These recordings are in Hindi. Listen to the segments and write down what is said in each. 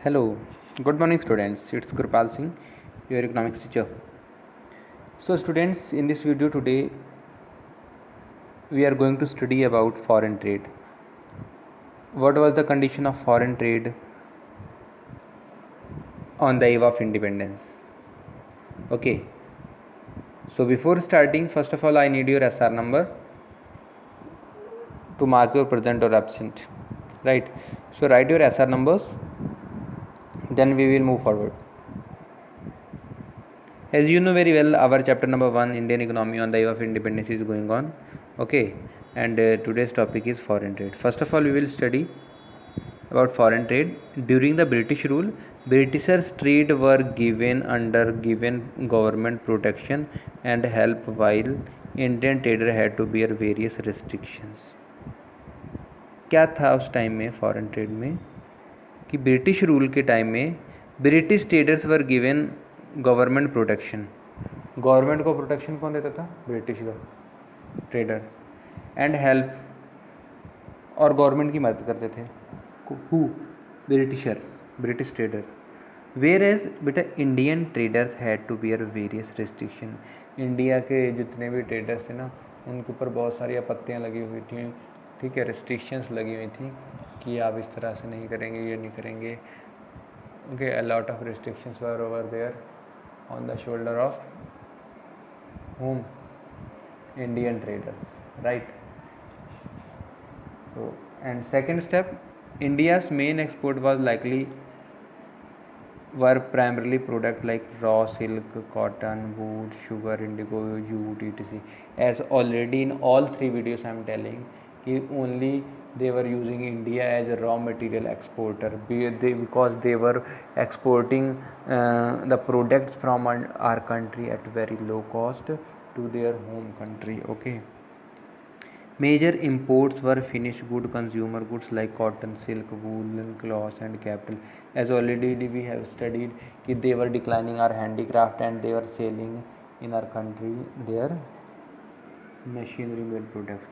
Hello, good morning students. It's Gurpal Singh, your economics teacher. So students, in this video today we are going to study about foreign trade. What was the condition of foreign trade on the eve of independence? Okay. So before starting, first of all I need your SR number to mark your present or absent. Right. So write your SR numbers, then we will move forward. As you know very well, our chapter number 1, Indian economy on the eve of independence, is going on. Okay, and today's topic is foreign trade. First of all, we will study about foreign trade. During the British rule, Britishers trade were given government protection and help, while Indian trader had to bear various restrictions. क्या था उस टाइम में फॉरेन ट्रेड में कि ब्रिटिश रूल के टाइम में British traders were given government protection. Government को प्रोटेक्शन कौन देता था? British traders. एंड हेल्प, और गवर्नमेंट की मदद करते थे. Who? Britishers, British traders. Whereas बेटा Indian traders had to bear various restriction. India के जितने भी ट्रेडर्स थे ना, उनके ऊपर बहुत सारी आपत्तियाँ लगी हुई थी. ठीक है, रिस्ट्रिक्शंस लगी हुई थी कि आप इस तरह से नहीं करेंगे, ये नहीं करेंगे. Okay, a lot of restrictions were over there on the shoulder of whom? Indian traders, right? So, and second step, India's main export were primarily products like raw silk, cotton, wood, sugar, indigo, jute, etc. As already in all three videos I am telling कि only they were using India as a raw material exporter because they were exporting the products from our country at very low cost to their home country. Okay. Major imports were finished good consumer goods like cotton, silk, woolen cloths and capital. As already we have studied कि they were declining our handicraft and they were selling in our country their machinery made products.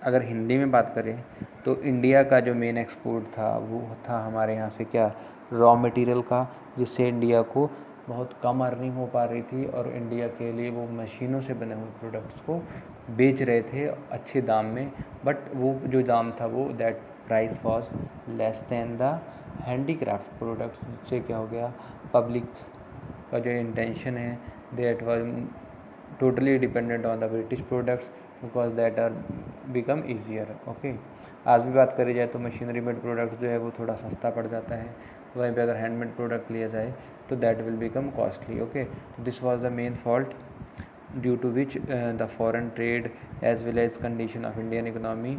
अगर हिंदी में बात करें तो इंडिया का जो मेन एक्सपोर्ट था वो था हमारे यहाँ से क्या, रॉ मटेरियल का, जिससे इंडिया को बहुत कम अर्निंग हो पा रही थी और इंडिया के लिए वो मशीनों से बने हुए प्रोडक्ट्स को बेच रहे थे अच्छे दाम में. बट वो जो दाम था वो that price was less than the handicraft products. जिससे क्या हो गया, पब्लिक का जो इंटेंशन है that was totally dependent on the British products because that are become easier. Okay, आज भी बात करी जाए तो मशीनरी मेड प्रोडक्ट जो है वो थोड़ा सस्ता पड़ जाता है. वहीं पे अगर हैंडमेड प्रोडक्ट लिया जाए तो that will become costly. Okay, this was the main fault due to which the foreign trade as well as condition of Indian economy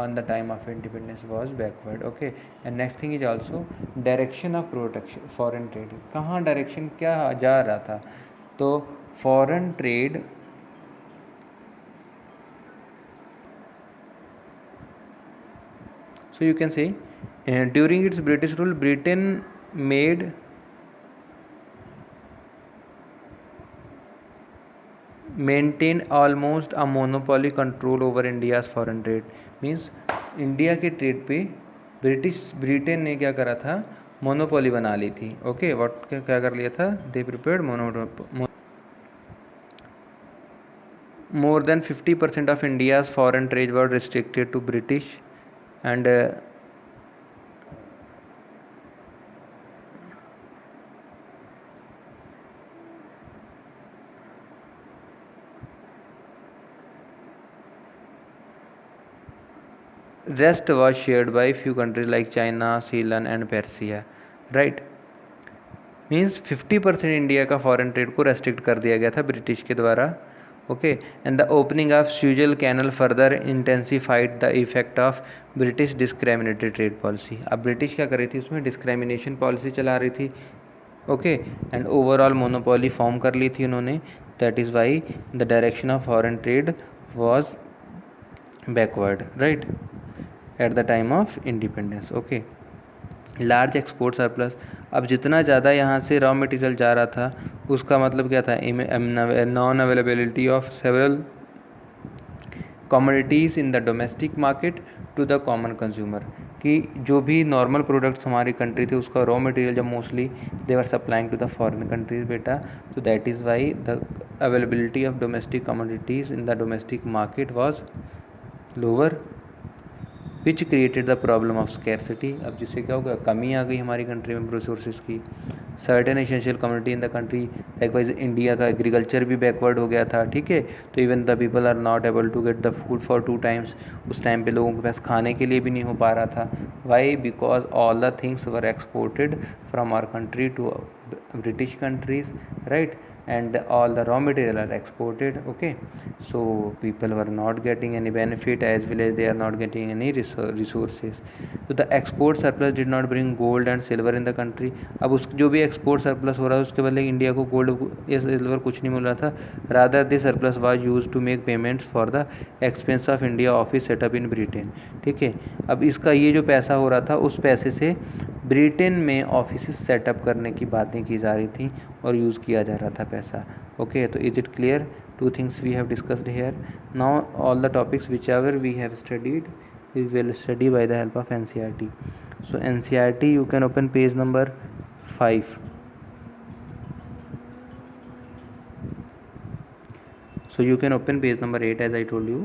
on the time of independence was backward. Okay, and next thing is also direction of protection foreign trade. कहाँ डायरेक्शन क्या जा रहा था? तो foreign trade so you can say during its British rule, Britain maintained almost a monopoly control over India's foreign trade. Means India के ट्रेड पे ब्रिटेन ने क्या करा था, मोनोपोली बना ली थी. ओके, व्हाट क्या कर लिया था, दे prepared more than 50% of India's foreign trade were restricted to British and rest was shared by few countries like China, Ceylon and Persia. Right? Means 50% India का फॉरेन ट्रेड को रेस्ट्रिक्ट कर दिया गया था ब्रिटिश के द्वारा. Okay, and the opening of Suez canal further intensified the effect of British discriminatory trade policy. अब ब्रिटिश क्या कर रही थी, उसमें डिस्क्रिमिनेशन पॉलिसी चला रही थी. Okay, and overall monopoly form कर ली थी उन्होंने. That is why the direction of foreign trade was backward, right, at the time of independence. Okay, large export surplus. अब जितना ज़्यादा यहाँ से रॉ मटेरियल जा रहा था उसका मतलब क्या था, non availability of several commodities in the domestic market to the common consumer. कि जो भी नॉर्मल प्रोडक्ट्स हमारी कंट्री थे उसका रॉ मटेरियल जब mostly they were supplying to the foreign countries बेटा, तो that is why the availability of domestic commodities in the domestic market was lower, which created the problem of scarcity. अब जिससे क्या होगा, कमी आ गई हमारी कंट्री में रिसोर्सेज की। Certain essential community in the country, likewise India का एग्रीकल्चर भी बैकवर्ड हो गया था, ठीक है। तो even the people are not able to get the food for 2 times, उस टाइम पे लोगों के पास खाने के लिए भी नहीं हो पा रहा था। Why? Because all the things were exported from our country to British countries, right, and all the raw material are exported, okay. So people were not getting any benefit as well as they are not getting any resources. So the export surplus did not bring gold and silver in the country. अब उस जो भी एक्सपोर्ट सरप्लस हो रहा है उसके बदले इंडिया को गोल्ड या सिल्वर कुछ नहीं मिल रहा था। Rather this surplus was use to make payments for the expense of India office setup in Britain, ठीक है। अब इसका ये जो पैसा हो रहा था उस पैसे से ब्रिटेन में ऑफिस सेटअप करने की बातें की जा रही थी और यूज़ किया जा रहा था पैसा, ओके। तो is it clear? 2 things we have discussed here. Now all the topics whichever we have studied we will study by the help of NCERT. So NCERT you can open page number 5. So you can open page number 8 as I told you.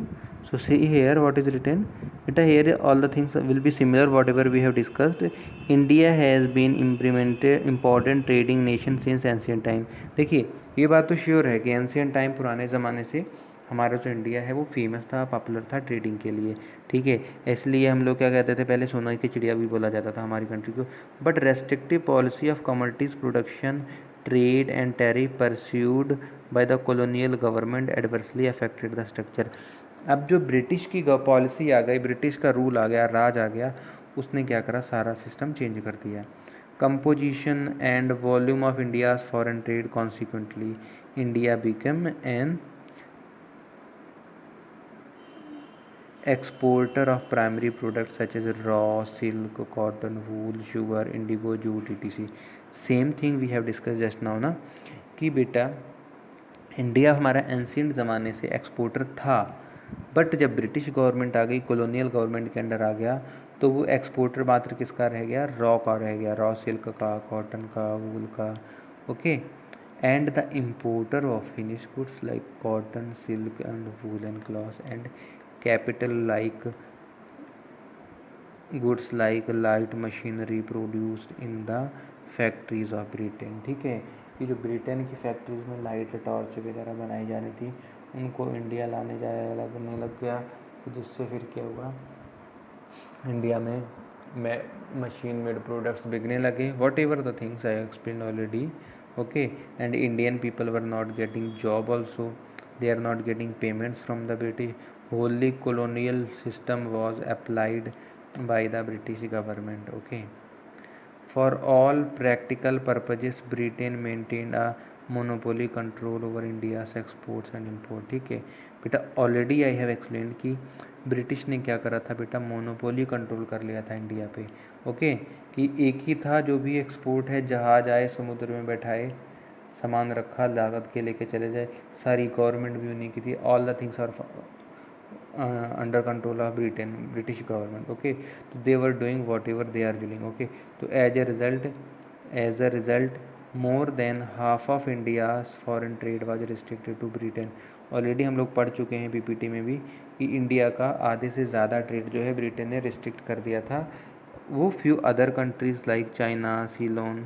So see here what is written. Beta here all the things will be similar whatever we have discussed. India has been implemented important trading nation since ancient time. देखिए ये बात तो श्योर है कि एंशियंट टाइम पुराने ज़माने से हमारा जो इंडिया है वो फेमस था, पॉपुलर था ट्रेडिंग के लिए, ठीक है। इसलिए हम लोग क्या कहते थे, पहले सोना की चिड़िया भी बोला जाता था हमारी कंट्री को। But restrictive policy of commodities production, trade and tariff pursued by the colonial government adversely affected the structure. अब जो ब्रिटिश की पॉलिसी आ गई, ब्रिटिश का रूल आ गया, राज आ गया, उसने क्या करा, सारा सिस्टम चेंज कर दिया। Composition and volume of India's foreign trade, consequently India become an exporter of primary products such as raw silk, cotton, wool, sugar, indigo, jute, etc. Same thing we have discuss just now ना, कि बेटा इंडिया हमारा एंशियंट ज़माने से एक्सपोर्टर था, बट जब ब्रिटिश गवर्नमेंट आ गई, कॉलोनियल गवर्नमेंट के अंडर आ गया, तो वो एक्सपोर्टर मात्र किसका रह गया, रॉ का रह गया, रॉ सिल्क का, कॉटन का, वूल का, okay. And the importer of finish goods like cotton, silk and woollen cloth and capital like goods like light machinery produced in the factories of Britain, ठीक है। ये जो ब्रिटेन की फैक्ट्रीज में लाइट टॉर्च वगैरह बनाई जा रही थी उनको इंडिया लाने लगने लग गया, तो जिससे फिर क्या हुआ, इंडिया में मशीन मेड प्रोडक्ट्स बिकने लगे, what ever the things I explain already, okay. And Indian people were not getting job also, they are not getting payments from the British. Wholly colonial system was applied by the British government, okay. For all practical purposes Britain maintained a monopoly control over India's exports and import, ठीक है बेटा। ऑलरेडी आई हैव एक्सप्लेन कि ब्रिटिश ने क्या करा था बेटा, मोनोपोली कंट्रोल कर लिया था इंडिया पे, ओके। कि एक ही था जो भी एक्सपोर्ट है, जहाज आए समुद्र में बैठाए, सामान रखा, लागत के लेके चले जाए, सारी गवर्नमेंट भी उन्हीं की थी, all the things are under control of Britain, British government, okay. तो they were doing whatever they are willing, okay. तो as a result more than half of India's foreign trade was restricted to Britain. Already हम लोग पढ़ चुके हैं पीपीटी में भी कि इंडिया का आधे से ज़्यादा ट्रेड जो है ब्रिटेन ने रिस्ट्रिक्ट कर दिया था। वो few other countries like China, Ceylon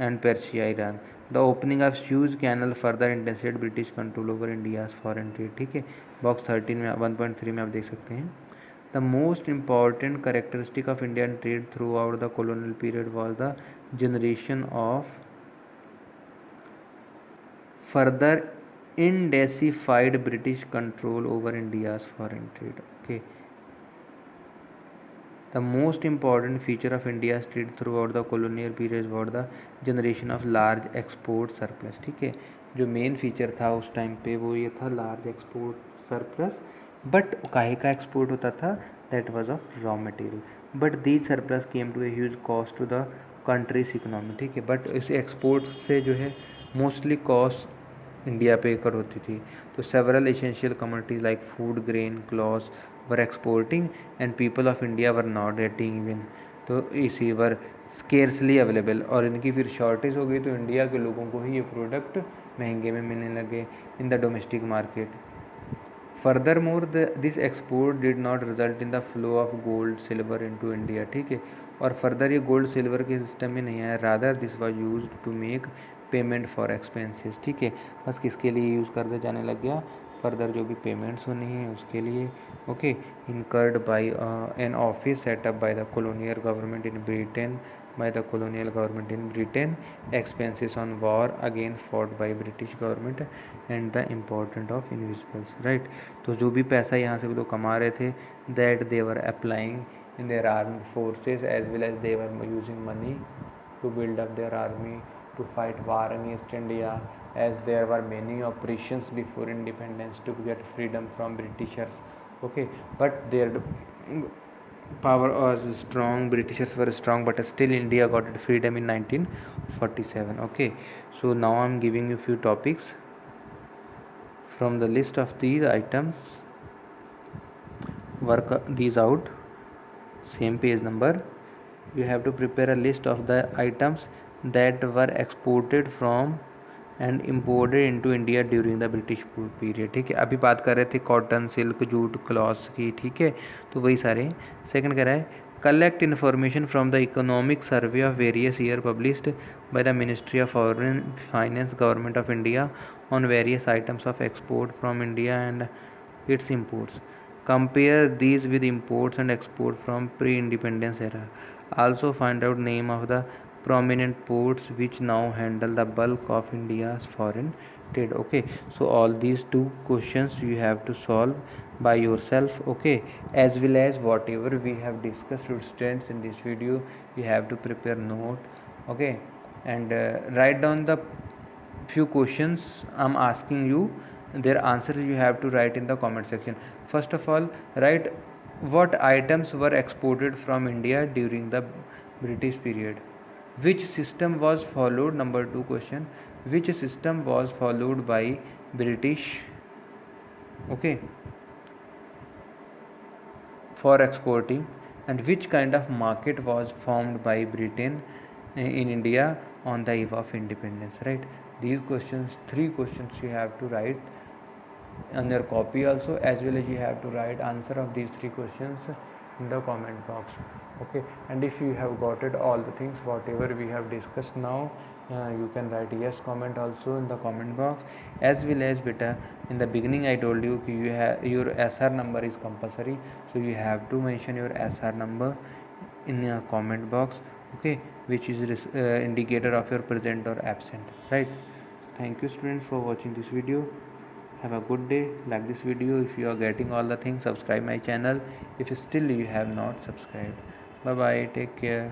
and Persia, Iran. The opening of Suez canal further intensified British control over India's foreign trade, ठीक है। बॉक्स 13 में 1.3 में आप देख सकते हैं। The most important characteristic of Indian trade throughout the colonial period was the generation of further intensified British control over India's foreign trade, okay. The most important feature of India's trade throughout the colonial period was the generation of large export surplus, ठीक है। जो मेन फीचर था उस टाइम पे वो ये था, लार्ज एक्सपोर्ट सरप्लस। बट काहे का एक्सपोर्ट होता था, that was of raw material, but these surplus came to a huge cost to the countries economy, ठीक है। बट इस एक्सपोर्ट से जो है मोस्टली कॉस्ट इंडिया पे कर होती थी। तो several essential commodities like food, grain, clothes were exporting and people of India were not getting even, तो इसी वर स्केर्सली अवेलेबल, और इनकी फिर शॉर्टेज हो गई तो इंडिया के लोगों को ही ये प्रोडक्ट महंगे में मिलने लगे इन the domestic market. Furthermore, this export did not result in the flow of gold silver into India. ठीक है, और फर्दर ये गोल्ड सिल्वर के सिस्टम में नहीं आया, rather this was used to make payment for expenses. ठीक है, बस किसके लिए यूज़ करते जाने लग गया, फर्दर जो भी पेमेंट्स होनी है उसके लिए. Okay, incurred by an office setup by the colonial government in Britain, by the colonial government in Britain, expenses on war again fought by British government and the important of invisibles. Right, तो जो भी पैसा यहाँ से वो लोग कमा रहे थे, that they were applying in their armed forces as well as they were using money to build up their army to fight war against India, as there were many operations before independence to get freedom from Britishers. Okay, but their power was strong, Britishers were strong, but still India got its freedom in 1947. Okay, so now I'm giving you few topics from the list of these items. Work these out, same page number. You have to prepare a list of the items that were exported from and imported into India during the British period. ठीक है, अभी बात कर रहे थे कॉटन, सिल्क, जूट, क्लॉथ्स की. ठीक है, तो वही सारे. सेकंड कह रहा है collect information from the economic survey of various year published by the ministry of foreign finance government of India on various items of export from India and it's imports. Compare these with imports and export from pre-independence era. Also find out name of the prominent ports which now handle the bulk of India's foreign trade. Okay, so all these two questions you have to solve by yourself. Okay, as well as whatever we have discussed with students in this video, you have to prepare note. Okay, and write down the few questions I'm asking you, their answers you have to write in the comment section. First of all, write what items were exported from India during the British period, which system was followed. Number 2 question, which system was followed by British, okay, for exporting, and which kind of market was formed by Britain in India on the eve of independence. Right, these questions, 3 questions you have to write on your copy also, as well as you have to write answer of these 3 questions in the comment box. Okay, and if you have got it all the things whatever we have discussed now, you can write yes comment also in the comment box. As well as beta, in the beginning I told you you have your SR number is compulsory, so you have to mention your SR number in a comment box. Okay, which is indicator of your present or absent. Right, thank you students for watching this video. Have a good day. Like this video if you are getting all the things. Subscribe my channel if still you have not subscribed. Bye bye, take care.